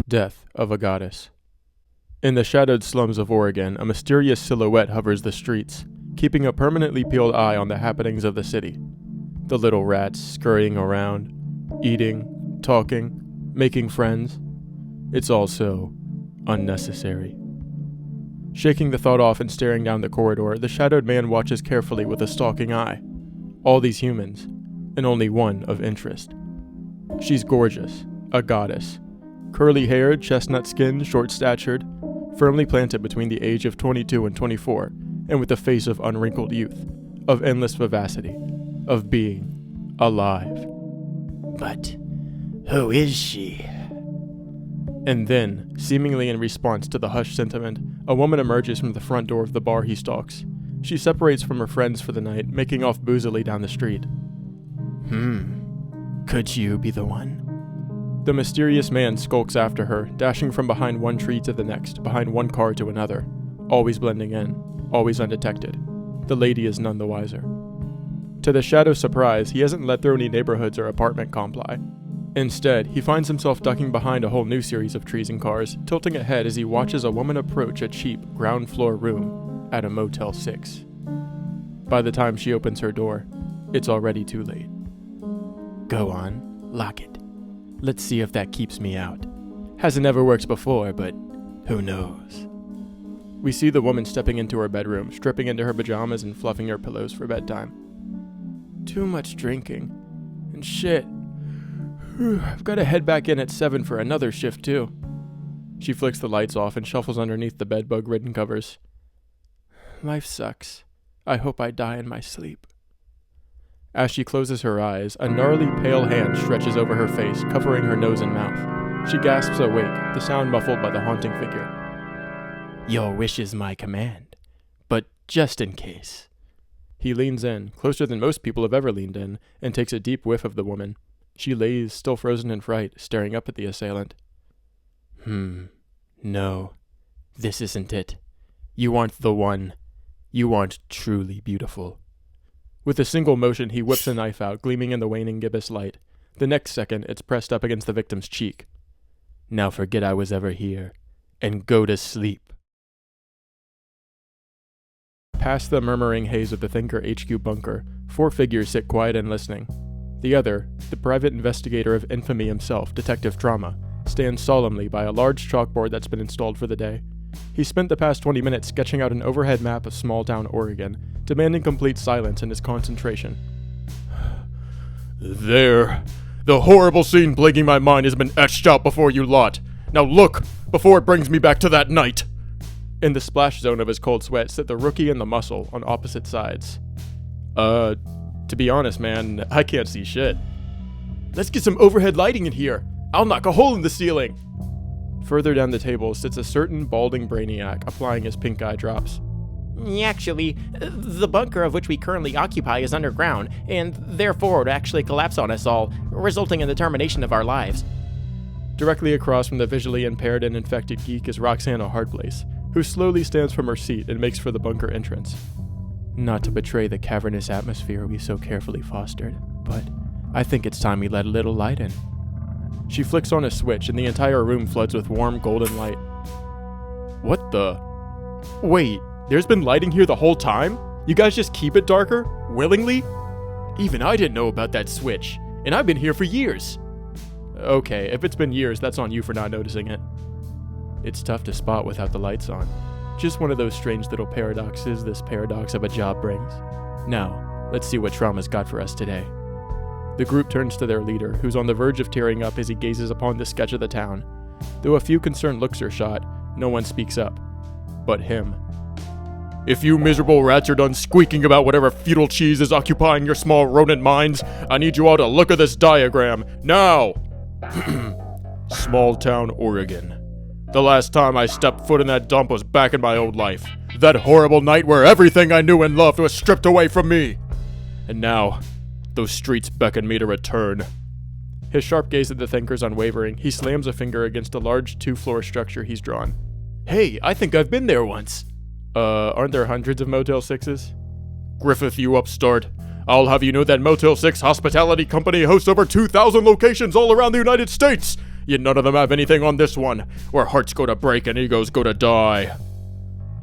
Death of a Goddess. In the shadowed slums of Oregon, a mysterious silhouette hovers the streets, keeping a permanently peeled eye on the happenings of the city. The little rats scurrying around, eating, talking, making friends. It's all so unnecessary. Shaking the thought off and staring down the corridor, the shadowed man watches carefully with a stalking eye. All these humans, and only one of interest. She's gorgeous, a goddess. Curly-haired, chestnut-skinned, short-statured, firmly planted between the age of 22 and 24, and with a face of unwrinkled youth, of endless vivacity, of being alive. But who is she? And then, seemingly in response to the hushed sentiment, a woman emerges from the front door of the bar he stalks. She separates from her friends for the night, making off boozily down the street. Could you be the one? The mysterious man skulks after her, dashing from behind one tree to the next, behind one car to another, always blending in, always undetected. The lady is none the wiser. To the shadow's surprise, he hasn't let through any neighborhoods or apartment comply. Instead, he finds himself ducking behind a whole new series of trees and cars, tilting ahead as he watches a woman approach a cheap, ground-floor room at a Motel 6. By the time she opens her door, it's already too late. Go on, lock it. Let's see if that keeps me out. Hasn't ever worked before, but who knows? We see the woman stepping into her bedroom, stripping into her pajamas and fluffing her pillows for bedtime. Too much drinking. And shit. I've got to head back in at 7 for another shift too. She flicks the lights off and shuffles underneath the bedbug-ridden covers. Life sucks. I hope I die in my sleep. As she closes her eyes, a gnarly, pale hand stretches over her face, covering her nose and mouth. She gasps awake, the sound muffled by the haunting figure. Your wish is my command, but just in case. He leans in, closer than most people have ever leaned in, and takes a deep whiff of the woman. She lays, still frozen in fright, staring up at the assailant. No, this isn't it. You aren't the one. You aren't truly beautiful. With a single motion, he whips a knife out, gleaming in the waning gibbous light. The next second, it's pressed up against the victim's cheek. Now forget I was ever here, and go to sleep. Past the murmuring haze of the Thinker HQ bunker, 4 figures sit quiet and listening. The other, the private investigator of infamy himself, Detective Trauma, stands solemnly by a large chalkboard that's been installed for the day. He spent the past 20 minutes sketching out an overhead map of small-town Oregon, demanding complete silence in his concentration. There. The horrible scene plaguing my mind has been etched out before you lot. Now look, before it brings me back to that night. In the splash zone of his cold sweat sit the rookie and the muscle on opposite sides. To be honest, man, I can't see shit. Let's get some overhead lighting in here. I'll knock a hole in the ceiling. Further down the table sits a certain balding brainiac, applying his pink eye drops. Actually, the bunker of which we currently occupy is underground, and therefore would actually collapse on us all, resulting in the termination of our lives. Directly across from the visually impaired and infected geek is Roxana Hardplace, who slowly stands from her seat and makes for the bunker entrance. Not to betray the cavernous atmosphere we so carefully fostered, but I think it's time we let a little light in. She flicks on a switch and the entire room floods with warm golden light. What the? Wait, there's been lighting here the whole time? You guys just keep it darker? Willingly? Even I didn't know about that switch, and I've been here for years. Okay, if it's been years, that's on you for not noticing it. It's tough to spot without the lights on. Just one of those strange little paradoxes this paradox of a job brings. Now, let's see what Trauma's got for us today. The group turns to their leader, who's on the verge of tearing up as he gazes upon the sketch of the town. Though a few concerned looks are shot, no one speaks up. But him. If you miserable rats are done squeaking about whatever feudal cheese is occupying your small rodent minds, I need you all to look at this diagram, now! Small town Oregon. The last time I stepped foot in that dump was back in my old life. That horrible night where everything I knew and loved was stripped away from me. And now, those streets beckon me to return. His sharp gaze at the Thinker's unwavering, he slams a finger against a large 2-floor structure he's drawn. Hey, I think I've been there once. Aren't there hundreds of Motel 6s? Griffith, you upstart. I'll have you know that Motel 6 Hospitality Company hosts over 2,000 locations all around the United States. Yet none of them have anything on this one, where hearts go to break and egos go to die.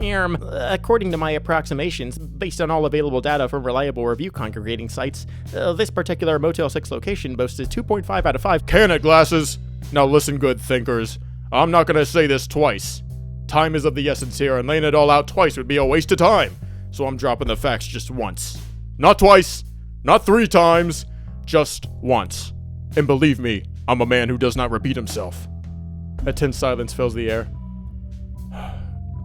According to my approximations, based on all available data from reliable review congregating sites, this particular Motel 6 location boasts a 2.5 out of 5. Can it, glasses? Now listen good, thinkers. I'm not gonna say this twice. Time is of the essence here, and laying it all out twice would be a waste of time. So I'm dropping the facts just once. Not twice, not 3 times, just once. And believe me, I'm a man who does not repeat himself. A tense silence fills the air.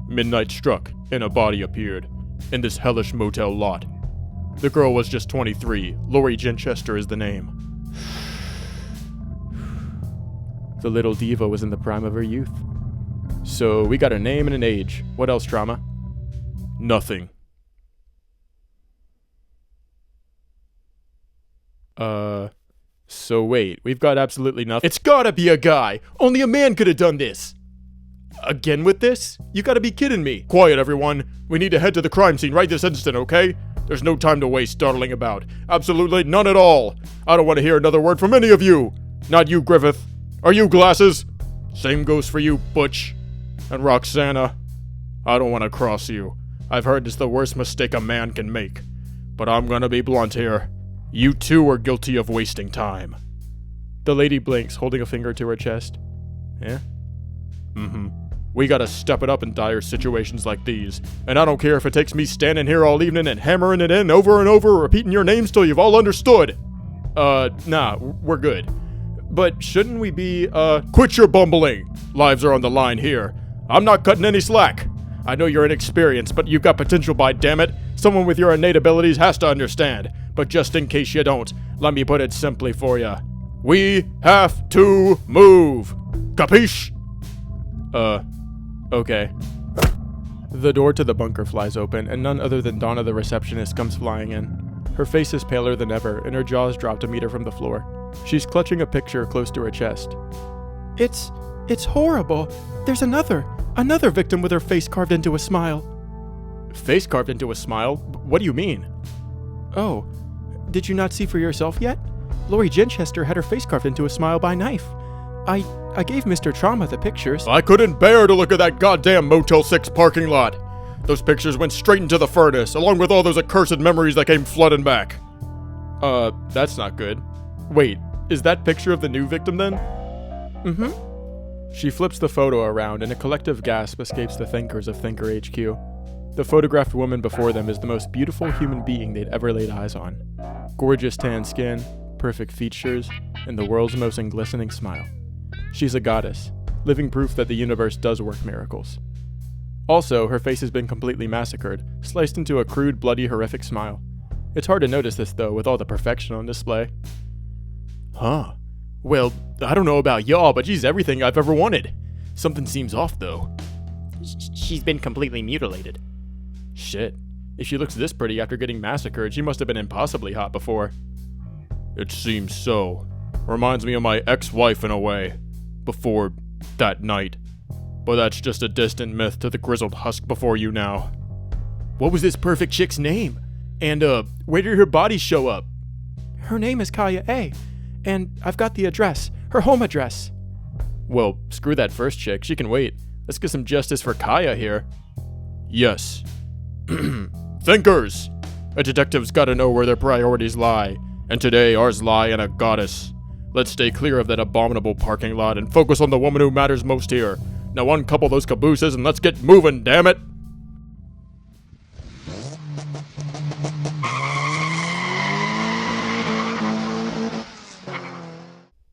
Midnight struck, and a body appeared in this hellish motel lot. The girl was just 23. Lori Genchester is the name. The little diva was in the prime of her youth. So we got a name and an age. What else, drama? Nothing. So wait, we've got absolutely nothing. It's gotta be a guy! Only a man could have done this! Again with this? You gotta be kidding me! Quiet, everyone! We need to head to the crime scene right this instant, okay? There's no time to waste dawdling about. Absolutely none at all! I don't want to hear another word from any of you! Not you, Griffith. Are you, Glasses? Same goes for you, Butch. And Roxana. I don't want to cross you. I've heard it's the worst mistake a man can make. But I'm gonna be blunt here. You too are guilty of wasting time. The lady blinks, holding a finger to her chest. Yeah? We gotta step it up in dire situations like these. And I don't care if it takes me standing here all evening and hammering it in over and over, repeating your names till you've all understood. Nah, we're good. But shouldn't we be, Quit your bumbling! Lives are on the line here. I'm not cutting any slack. I know you're inexperienced, but you've got potential, by damn it. Someone with your innate abilities has to understand. But just in case you don't, let me put it simply for you. We have to move. Capiche? Okay. The door to the bunker flies open, and none other than Donna the receptionist comes flying in. Her face is paler than ever, and her jaws drop a meter from the floor. She's clutching a picture close to her chest. It's horrible. There's another victim with her face carved into a smile. Face carved into a smile? What do you mean? Oh, did you not see for yourself yet? Lori Genchester had her face carved into a smile by knife. I gave Mr. Trauma the pictures. I couldn't bear to look at that goddamn Motel 6 parking lot. Those pictures went straight into the furnace, along with all those accursed memories that came flooding back. That's not good. Wait, is that picture of the new victim then? She flips the photo around, and a collective gasp escapes the thinkers of Thinker HQ. The photographed woman before them is the most beautiful human being they'd ever laid eyes on. Gorgeous tan skin, perfect features, and the world's most glistening smile. She's a goddess, living proof that the universe does work miracles. Also, her face has been completely massacred, sliced into a crude, bloody, horrific smile. It's hard to notice this, though, with all the perfection on display. Huh. Well, I don't know about y'all, but she's everything I've ever wanted. Something seems off, though. She's been completely mutilated. Shit. If she looks this pretty after getting massacred, she must have been impossibly hot before. It seems so. Reminds me of my ex-wife in a way. Before that night. But that's just a distant myth to the grizzled husk before you now. What was this perfect chick's name? And, where did her body show up? Her name is Kiah A. And I've got the address. Her home address. Well, screw that first chick. She can wait. Let's get some justice for Kiah here. Yes. Thinkers! A detective's gotta know where their priorities lie. And today, ours lie in a goddess. Let's stay clear of that abominable parking lot and focus on the woman who matters most here. Now uncouple those cabooses and let's get moving, damn it!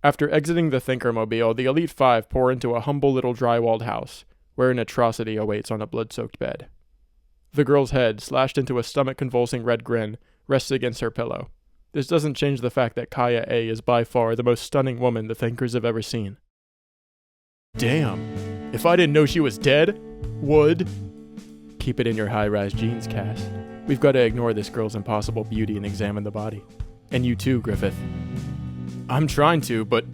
After exiting the Thinkermobile, the Elite Five pour into a humble little dry-walled house, where an atrocity awaits on a blood-soaked bed. The girl's head, slashed into a stomach-convulsing red grin, rests against her pillow. This doesn't change the fact that Kiah A is by far the most stunning woman the Thinkers have ever seen. Damn. If I didn't know she was dead, would... Keep it in your high-rise jeans, Cass. We've got to ignore this girl's impossible beauty and examine the body. And you too, Griffith. I'm trying to, but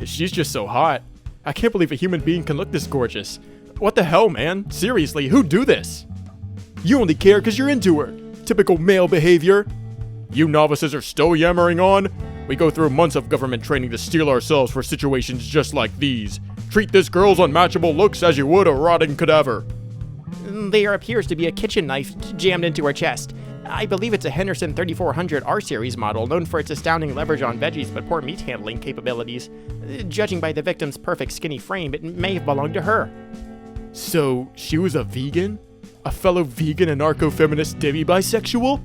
she's just so hot. I can't believe a human being can look this gorgeous. What the hell, man? Seriously, who'd do this? You only care because you're into her. Typical male behavior. You novices are still yammering on? We go through months of government training to steel ourselves for situations just like these. Treat this girl's unmatchable looks as you would a rotting cadaver. There appears to be a kitchen knife jammed into her chest. I believe it's a Henderson 3400 R-Series model, known for its astounding leverage on veggies but poor meat handling capabilities. Judging by the victim's perfect skinny frame, it may have belonged to her. So, she was a vegan? A fellow vegan anarcho-feminist demi-bisexual?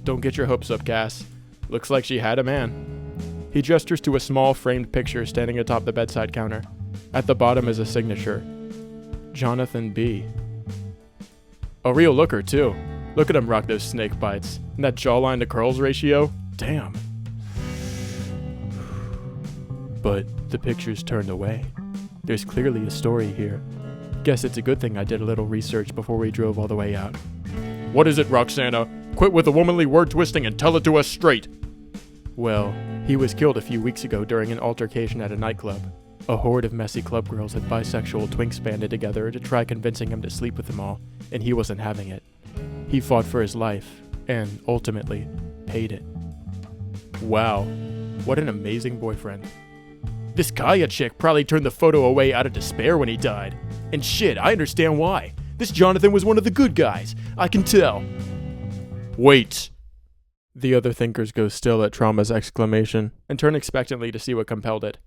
Don't get your hopes up, Cass. Looks like she had a man. He gestures to a small framed picture standing atop the bedside counter. At the bottom is a signature. Jonathan B. A real looker, too. Look at him rock those snake bites. And that jawline to curls ratio. Damn. But the picture's turned away. There's clearly a story here. Guess it's a good thing I did a little research before we drove all the way out. What is it, Roxana? Quit with the womanly word twisting and tell it to us straight. Well, he was killed a few weeks ago during an altercation at a nightclub. A horde of messy club girls and bisexual twinks banded together to try convincing him to sleep with them all, and he wasn't having it. He fought for his life, and ultimately, paid it. Wow, what an amazing boyfriend. This Kiah chick probably turned the photo away out of despair when he died. And shit, I understand why. This Jonathan was one of the good guys. I can tell. Wait. The other thinkers go still at Trauma's exclamation and turn expectantly to see what compelled it.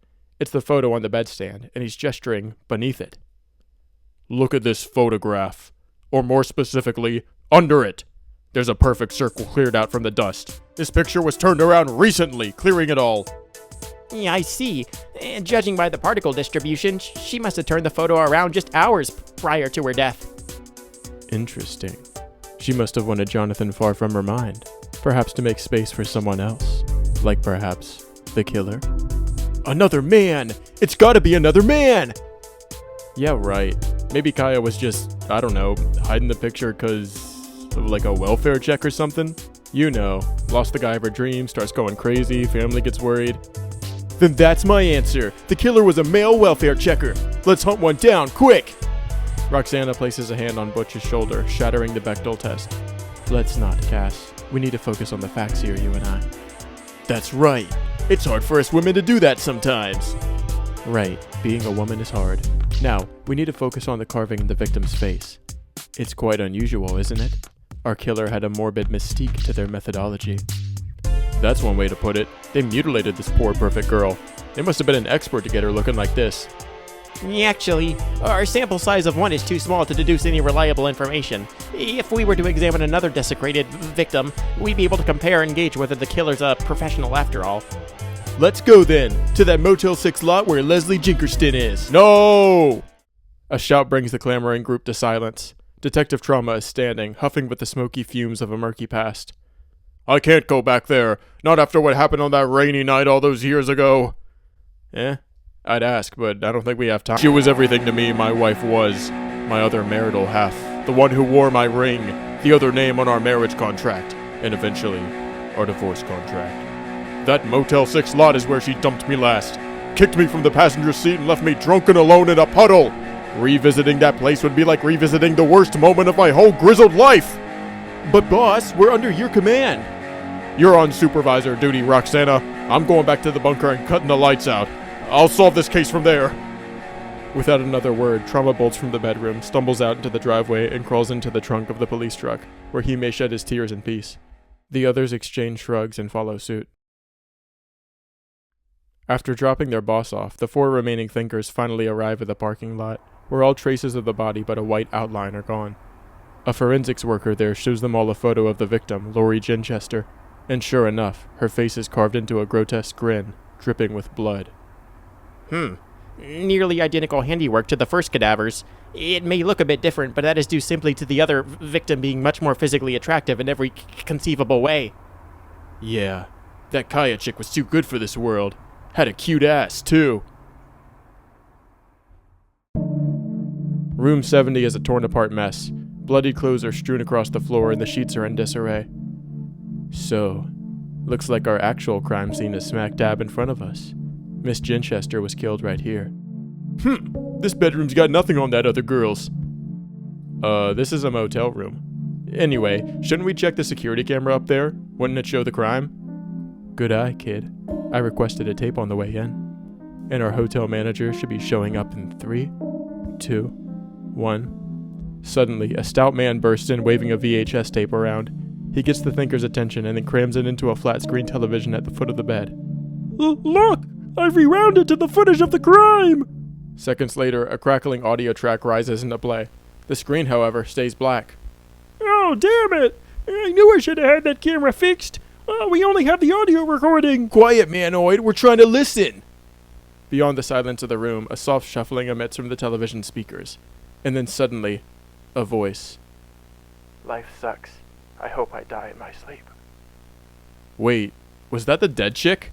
It's the photo on the bedstand, and he's gesturing beneath it. Look at this photograph. Or more specifically, under it. There's a perfect circle cleared out from the dust. This picture was turned around recently, clearing it all. Yeah, I see. And judging by the particle distribution, she must have turned the photo around just hours prior to her death. Interesting. She must have wanted Jonathan far from her mind, perhaps to make space for someone else, like perhaps the killer. Another man! It's gotta be another man! Yeah, right. Maybe Kiah was just, I don't know, hiding the picture cause of like a welfare check or something? You know, lost the guy of her dreams, starts going crazy, family gets worried. Then that's my answer. The killer was a male welfare checker. Let's hunt one down, quick! Roxana places a hand on Butch's shoulder, shattering the Bechdel test. Let's not, Cass. We need to focus on the facts here, you and I. That's right. It's hard for us women to do that sometimes. Right. Being a woman is hard. Now, we need to focus on the carving in the victim's face. It's quite unusual, isn't it? Our killer had a morbid mystique to their methodology. That's one way to put it. They mutilated this poor perfect girl. They must have been an expert to get her looking like this. Actually, our sample size of one is too small to deduce any reliable information. If we were to examine another desecrated victim, we'd be able to compare and gauge whether the killer's a professional after all. Let's go then, to that Motel 6 lot where Leslie Jinkerston is. No! A shout brings the clamoring group to silence. Detective Trauma is standing, huffing with the smoky fumes of a murky past. I can't go back there, not after what happened on that rainy night all those years ago. I'd ask, but I don't think we have time. She was everything to me, my wife was. My other marital half. The one who wore my ring. The other name on our marriage contract. And eventually, our divorce contract. That Motel 6 lot is where she dumped me last. Kicked me from the passenger seat and left me drunk and alone in a puddle. Revisiting that place would be like revisiting the worst moment of my whole grizzled life. But boss, we're under your command. You're on supervisor duty, Roxana. I'm going back to the bunker and cutting the lights out. I'll solve this case from there. Without another word, Trauma bolts from the bedroom, stumbles out into the driveway, and crawls into the trunk of the police truck, where he may shed his tears in peace. The others exchange shrugs and follow suit. After dropping their boss off, the 4 remaining thinkers finally arrive at the parking lot, where all traces of the body but a white outline are gone. A forensics worker there shows them all a photo of the victim, Lori Ginchester, and sure enough, her face is carved into a grotesque grin, dripping with blood. Nearly identical handiwork to the first cadavers. It may look a bit different, but that is due simply to the other victim being much more physically attractive in every conceivable way. Yeah, that Kiah chick was too good for this world. Had a cute ass, too. Room 70 is a torn-apart mess. Bloody clothes are strewn across the floor and the sheets are in disarray. So, looks like our actual crime scene is smack dab in front of us. Miss Ginchester was killed right here. This bedroom's got nothing on that other girl's. This is a motel room. Anyway, shouldn't we check the security camera up there? Wouldn't it show the crime? Good eye, kid. I requested a tape on the way in. And our hotel manager should be showing up in 3, 2, 1. Suddenly, a stout man bursts in waving a VHS tape around. He gets the thinker's attention and then crams it into a flat-screen television at the foot of the bed. Look! I've rewound it to the footage of the crime! Seconds later, a crackling audio track rises into play. The screen, however, stays black. Oh, damn it! I knew I should have had that camera fixed. We only have the audio recording. Quiet, Manoid, we're trying to listen! Beyond the silence of the room, a soft shuffling emits from the television speakers. And then suddenly, a voice. Life sucks. I hope I die in my sleep. Wait, was that the dead chick?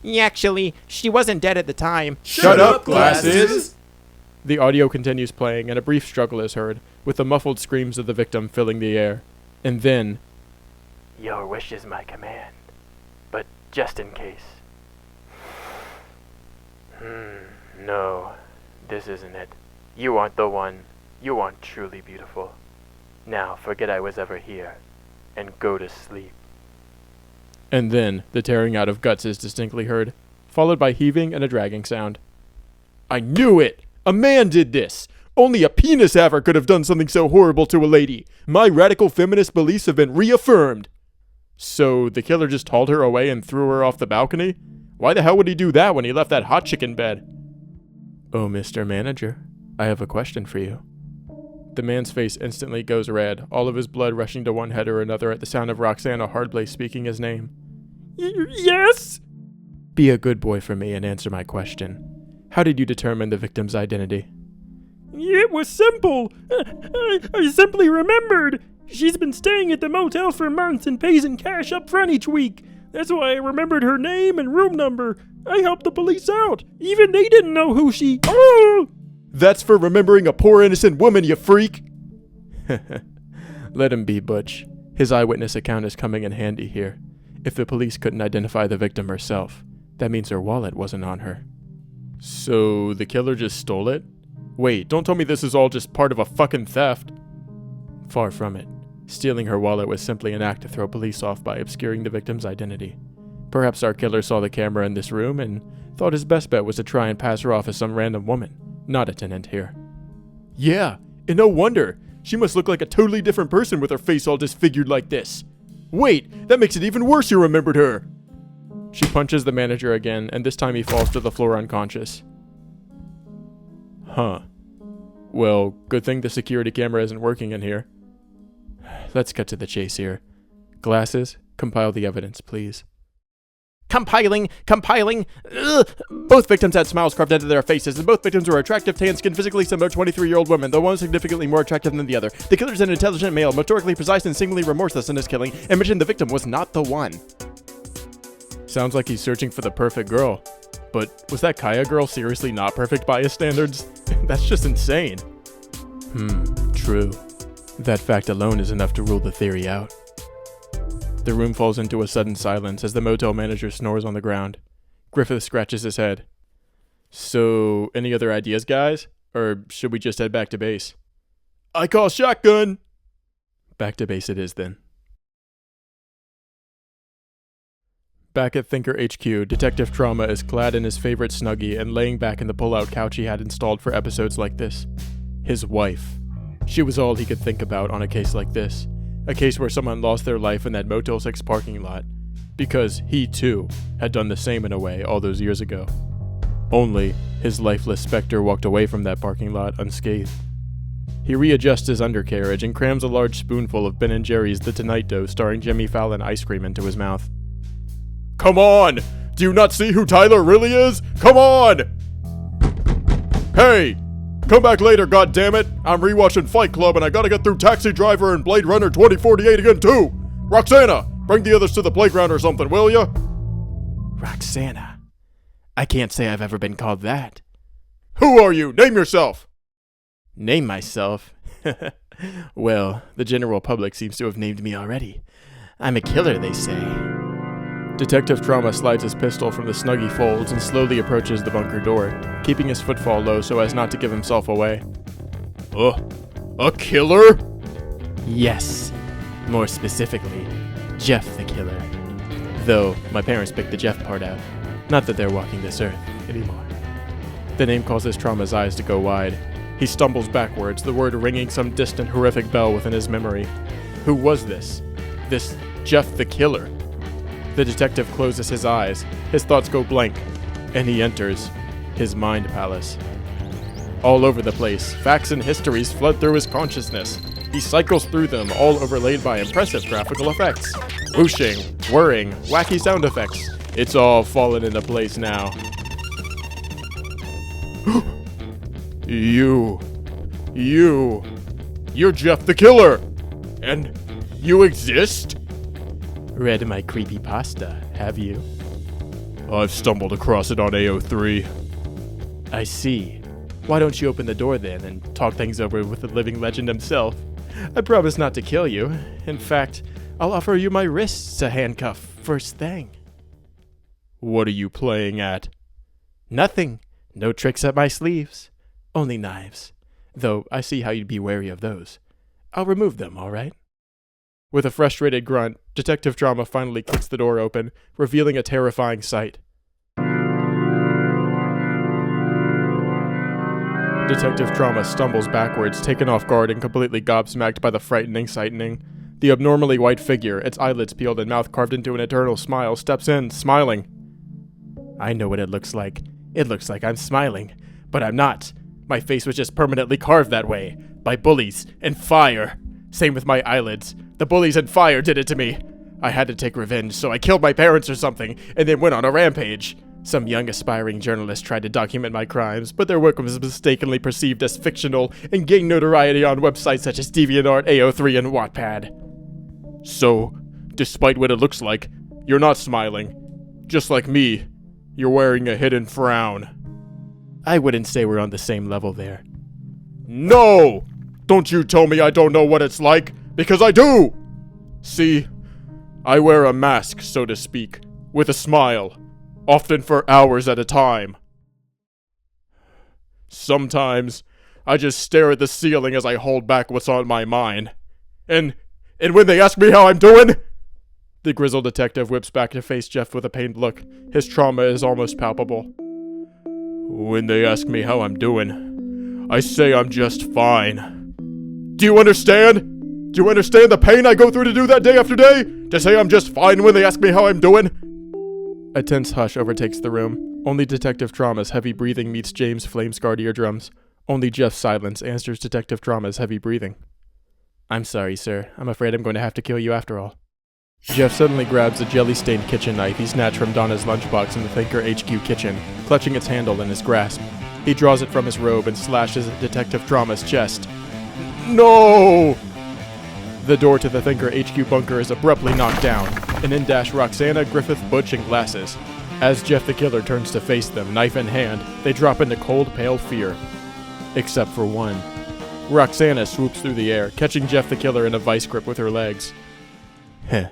Yeah, actually, she wasn't dead at the time. Shut up, glasses! The audio continues playing, and a brief struggle is heard, with the muffled screams of the victim filling the air. And then... Your wish is my command, but just in case. No, this isn't it. You aren't the one. You aren't truly beautiful. Now forget I was ever here, and go to sleep. And then, the tearing out of guts is distinctly heard, followed by heaving and a dragging sound. I knew it! A man did this! Only a penis haver could have done something so horrible to a lady. My radical feminist beliefs have been reaffirmed. So, the killer just hauled her away and threw her off the balcony? Why the hell would he do that when he left that hot chick in bed? Oh, Mr. Manager, I have a question for you. The man's face instantly goes red, all of his blood rushing to one head or another at the sound of Roxana Hardblay speaking his name. Yes? Be a good boy for me and answer my question. How did you determine the victim's identity? It was simple. I simply remembered. She's been staying at the motel for months and pays in cash up front each week. That's why I remembered her name and room number. I helped the police out. Even they didn't know who she... Oh! That's for remembering a poor innocent woman, you freak! Let him be, Butch. His eyewitness account is coming in handy here. If the police couldn't identify the victim herself, that means her wallet wasn't on her. So, the killer just stole it? Wait, don't tell me this is all just part of a fucking theft. Far from it. Stealing her wallet was simply an act to throw police off by obscuring the victim's identity. Perhaps our killer saw the camera in this room and thought his best bet was to try and pass her off as some random woman, not a tenant here. Yeah, and no wonder. She must look like a totally different person with her face all disfigured like this. Wait, that makes it even worse you remembered her. She punches the manager again, and this time he falls to the floor unconscious. Huh. Well, good thing the security camera isn't working in here. Let's cut to the chase here. Glasses, compile the evidence, please. Compiling. Ugh. Both victims had smiles carved into their faces, and both victims were attractive, tan-skinned, physically similar 23-year-old women, though one was significantly more attractive than the other. The killer is an intelligent male, motorically precise and seemingly remorseless in his killing, and mentioned the victim was not the one. Sounds like he's searching for the perfect girl. But was that Kiah girl seriously not perfect by his standards? That's just insane. True. That fact alone is enough to rule the theory out. The room falls into a sudden silence as the motel manager snores on the ground. Griffith scratches his head. So, any other ideas, guys? Or should we just head back to base? I call shotgun! Back to base it is then. Back at Thinker HQ, Detective Trauma is clad in his favorite Snuggie and laying back in the pull-out couch he had installed for episodes like this. His wife. She was all he could think about on a case like this. A case where someone lost their life in that Motel 6 parking lot. Because he, too, had done the same in a way all those years ago. Only, his lifeless specter walked away from that parking lot unscathed. He readjusts his undercarriage and crams a large spoonful of Ben & Jerry's The Tonight Dough starring Jimmy Fallon ice cream into his mouth. Come on! Do you not see who Tyler really is? Come on! Hey! Come back later, goddammit! I'm rewatching Fight Club and I gotta get through Taxi Driver and Blade Runner 2048 again too! Roxana! Bring the others to the playground or something, will ya? Roxana. I can't say I've ever been called that. Who are you? Name yourself! Name myself? Well, the general public seems to have named me already. I'm a killer, they say. Detective Trauma slides his pistol from the Snuggie folds and slowly approaches the bunker door, keeping his footfall low so as not to give himself away. A killer? Yes, More specifically, Jeff the Killer. Though, my parents picked the Jeff part out. Not that they're walking this earth anymore. The name causes Trauma's eyes to go wide. He stumbles backwards, the word ringing some distant horrific bell within his memory. Who was this? This Jeff the Killer? The detective closes his eyes, his thoughts go blank, and he enters his mind palace. All over the place, facts and histories flood through his consciousness. He cycles through them, all overlaid by impressive graphical effects. Whooshing, whirring, wacky sound effects. It's all fallen into place now. You're Jeff the Killer! And you exist? Read my creepypasta, have you? I've stumbled across it on AO3. I see. Why don't you open the door then and talk things over with the living legend himself? I promise not to kill you. In fact, I'll offer you my wrists to handcuff first thing. What are you playing at? Nothing. No tricks up my sleeves. Only knives. Though I see how you'd be wary of those. I'll remove them, all right? With a frustrated grunt, Detective Trauma finally kicks the door open, revealing a terrifying sight. Detective Trauma stumbles backwards, taken off guard and completely gobsmacked by the frightening sightening. The abnormally white figure, its eyelids peeled and mouth carved into an eternal smile, steps in, smiling. I know what it looks like. It looks like I'm smiling, but I'm not. My face was just permanently carved that way, by bullies and fire. Same with my eyelids. The bullies and fire did it to me. I had to take revenge, so I killed my parents or something, and then went on a rampage. Some young aspiring journalist tried to document my crimes, but their work was mistakenly perceived as fictional and gained notoriety on websites such as DeviantArt, AO3, and Wattpad. So, despite what it looks like, you're not smiling. Just like me, you're wearing a hidden frown. I wouldn't say we're on the same level there. No! Don't you tell me I don't know what it's like, because I do! See, I wear a mask, so to speak, with a smile, often for hours at a time. Sometimes, I just stare at the ceiling as I hold back what's on my mind. And when they ask me how I'm doing, the grizzled detective whips back to face Jeff with a pained look. His trauma is almost palpable. When they ask me how I'm doing, I say I'm just fine. Do you understand? Do you understand the pain I go through to do that day after day? To say I'm just fine when they ask me how I'm doing? A tense hush overtakes the room. Only Detective Trauma's heavy breathing meets James' flame-scarred eardrums. Only Jeff's silence answers Detective Trauma's heavy breathing. I'm sorry, sir. I'm afraid I'm going to have to kill you after all. Jeff suddenly grabs a jelly-stained kitchen knife he snatched from Donna's lunchbox in the Thinker HQ kitchen, clutching its handle in his grasp. He draws it from his robe and slashes at Detective Trauma's chest. No! The door to the Thinker HQ bunker is abruptly knocked down, and in dash Roxana, Griffith, Butch, and Glasses. As Jeff the Killer turns to face them, knife in hand, they drop into cold, pale fear. Except for one. Roxana swoops through the air, catching Jeff the Killer in a vice grip with her legs. Heh.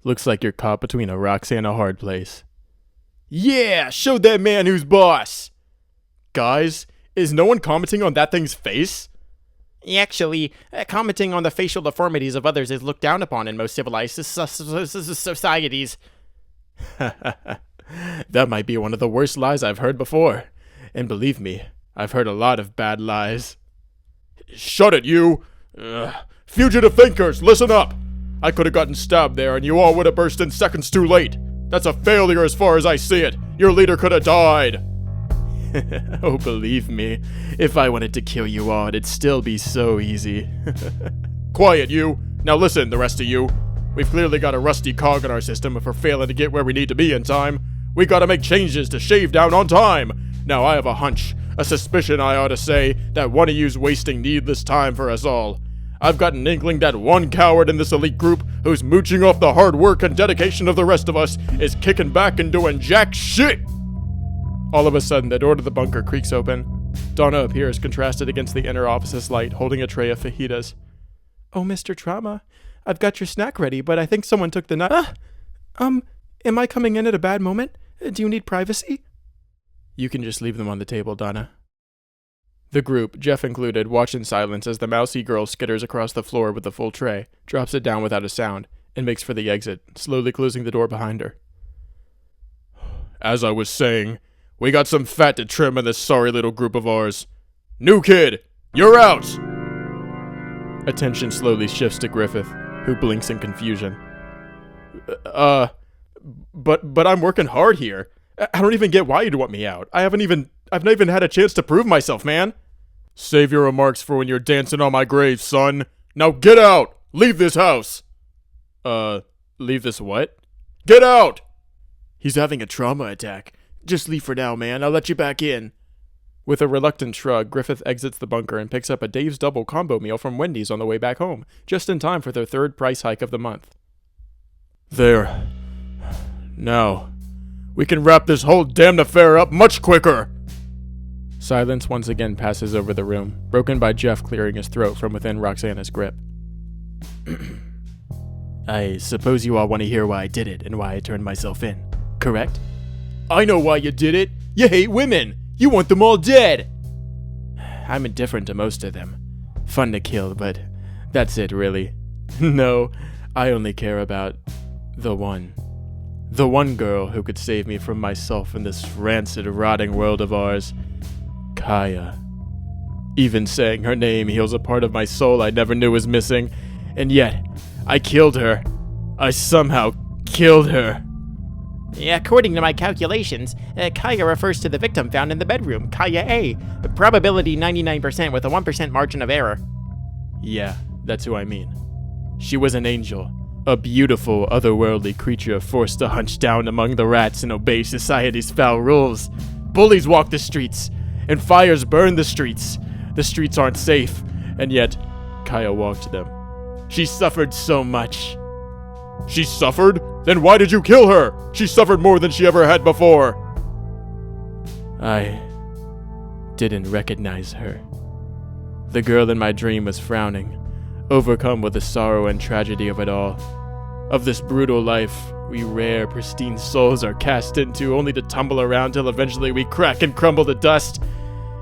Looks like you're caught between a rock and a hard place. Yeah! Show that man who's boss! Guys, is no one commenting on that thing's face? Actually, commenting on the facial deformities of others is looked down upon in most civilized societies. That might be one of the worst lies I've heard before. And believe me, I've heard a lot of bad lies. Shut it, you! Fugitive thinkers, listen up! I could have gotten stabbed there and you all would have burst in seconds too late. That's a failure as far as I see it. Your leader could have died. Oh, believe me, if I wanted to kill you all, it'd still be so easy. Quiet, you. Now listen, the rest of you. We've clearly got a rusty cog in our system if we're failing to get where we need to be in time. We gotta make changes to shave down on time. Now I have a hunch, a suspicion I ought to say, that one of you's wasting needless time for us all. I've got an inkling that one coward in this elite group who's mooching off the hard work and dedication of the rest of us is kicking back and doing jack shit! All of a sudden, the door to the bunker creaks open. Donna appears contrasted against the inner office's light, holding a tray of fajitas. Oh, Mr. Trauma, I've got your snack ready, but I think someone took the knife. Am I coming in at a bad moment? Do you need privacy? You can just leave them on the table, Donna. The group, Jeff included, watch in silence as the mousy girl skitters across the floor with the full tray, drops it down without a sound, and makes for the exit, slowly closing the door behind her. As I was saying, we got some fat to trim in this sorry little group of ours. New kid, you're out! Attention slowly shifts to Griffith, who blinks in confusion. But I'm working hard here. I don't even get why you'd want me out. I've not even had a chance to prove myself, man. Save your remarks for when you're dancing on my grave, son. Now get out! Leave this house! Leave this what? Get out! He's having a trauma attack. Just leave for now, man. I'll let you back in. With a reluctant shrug, Griffith exits the bunker and picks up a Dave's Double combo meal from Wendy's on the way back home, just in time for their third price hike of the month. There. Now, we can wrap this whole damned affair up much quicker! Silence once again passes over the room, broken by Jeff clearing his throat from within Roxana's grip. I suppose you all want to hear why I did it and why I turned myself in, correct? I know why you did it! You hate women! You want them all dead! I'm indifferent to most of them. Fun to kill, but that's it, really. No, I only care about the one. The one girl who could save me from myself in this rancid, rotting world of ours. Kiah. Even saying her name heals a part of my soul I never knew was missing, and yet, I killed her. I somehow killed her. According to my calculations, Kiah refers to the victim found in the bedroom, Kiah A. Probability 99% with a 1% margin of error. Yeah, that's who I mean. She was an angel. A beautiful, otherworldly creature forced to hunch down among the rats and obey society's foul rules. Bullies walk the streets, and fires burn the streets. The streets aren't safe, and yet, Kiah walked them. She suffered so much. She suffered? Then why did you kill her? She suffered more than she ever had before. I didn't recognize her. The girl in my dream was frowning, overcome with the sorrow and tragedy of it all. Of this brutal life we rare, pristine souls are cast into, only to tumble around till eventually we crack and crumble to dust.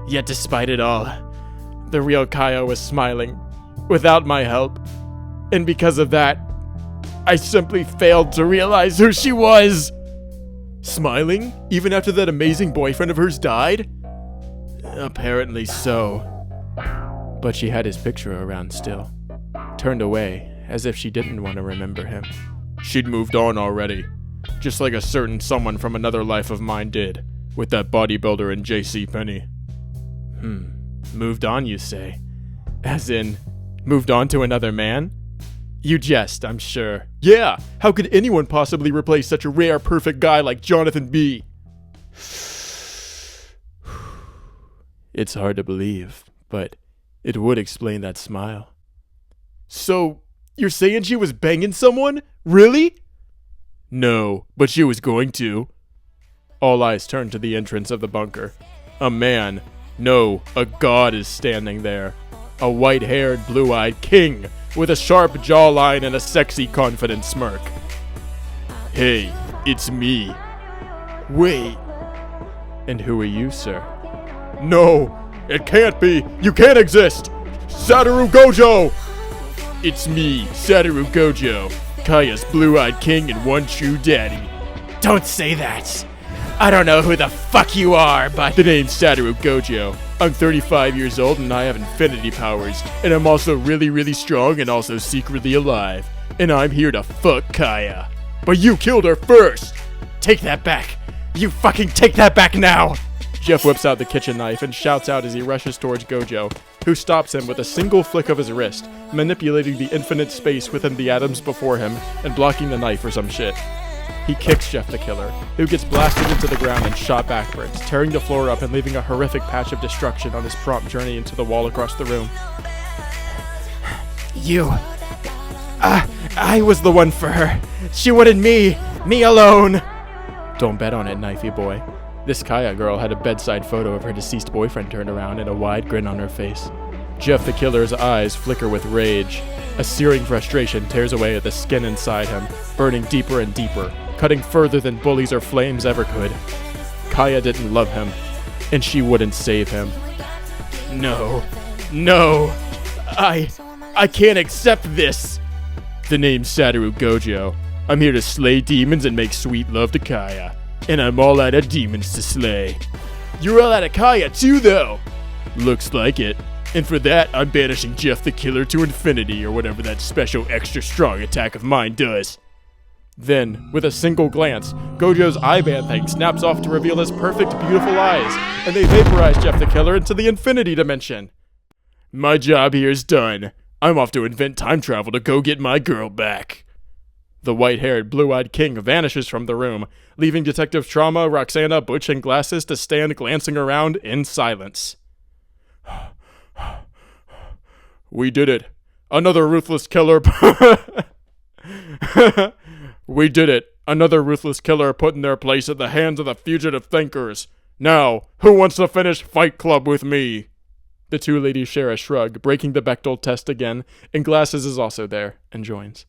Yet despite it all, the real Kiah was smiling, without my help. And because of that, I simply failed to realize who she was. Smiling? Even after that amazing boyfriend of hers died? Apparently so. But she had his picture around still. Turned away, as if she didn't want to remember him. She'd moved on already. Just like a certain someone from another life of mine did, with that bodybuilder in JCPenney. Moved on, you say? As in, moved on to another man? You jest, I'm sure. Yeah, how could anyone possibly replace such a rare, perfect guy like Jonathan B? It's hard to believe, but it would explain that smile. So, you're saying she was banging someone? Really? No, but she was going to. All eyes turn to the entrance of the bunker. A man, no, a god is standing there. A white-haired, blue-eyed king with a sharp jawline and a sexy, confident smirk. Hey, it's me. Wait. And who are you, sir? No, it can't be. You can't exist. Satoru Gojo! It's me, Satoru Gojo, Kiah's blue-eyed king and one true daddy. Don't say that. I don't know who the fuck you are, but... The name's Satoru Gojo. I'm 35 years old and I have infinity powers. And I'm also really, really strong and also secretly alive. And I'm here to fuck Kiah. But you killed her first! Take that back. You fucking take that back now! Jeff whips out the kitchen knife and shouts out as he rushes towards Gojo, who stops him with a single flick of his wrist, manipulating the infinite space within the atoms before him and blocking the knife or some shit. He kicks Jeff the killer, who gets blasted into the ground and shot backwards, tearing the floor up and leaving a horrific patch of destruction on his prompt journey into the wall across the room. I was the one for her. She wanted me alone. Don't bet on it, knifey boy. This Kiah girl had a bedside photo of her deceased boyfriend turned around and a wide grin on her face. Jeff the killer's eyes flicker with rage. A searing frustration tears away at the skin inside him, burning deeper and deeper, cutting further than bullies or flames ever could. Kiah didn't love him, and she wouldn't save him. No. No. I can't accept this. The name's Satoru Gojo. I'm here to slay demons and make sweet love to Kiah. And I'm all out of demons to slay. You're all out of Kiah too, though. Looks like it. And for that, I'm banishing Jeff the Killer to infinity, or whatever that special extra strong attack of mine does. Then, with a single glance, Gojo's eye band thing snaps off to reveal his perfect, beautiful eyes, and they vaporize Jeff the Killer into the infinity dimension. My job here is done. I'm off to invent time travel to go get my girl back. The white-haired, blue-eyed king vanishes from the room, leaving Detective Trauma, Roxana, Butch, and Glasses to stand glancing around in silence. We did it. Another ruthless killer. We did it. Another ruthless killer put in their place at the hands of the fugitive thinkers. Now, who wants to finish Fight Club with me? The two ladies share a shrug, breaking the Bechdel test again, and Glasses is also there and joins.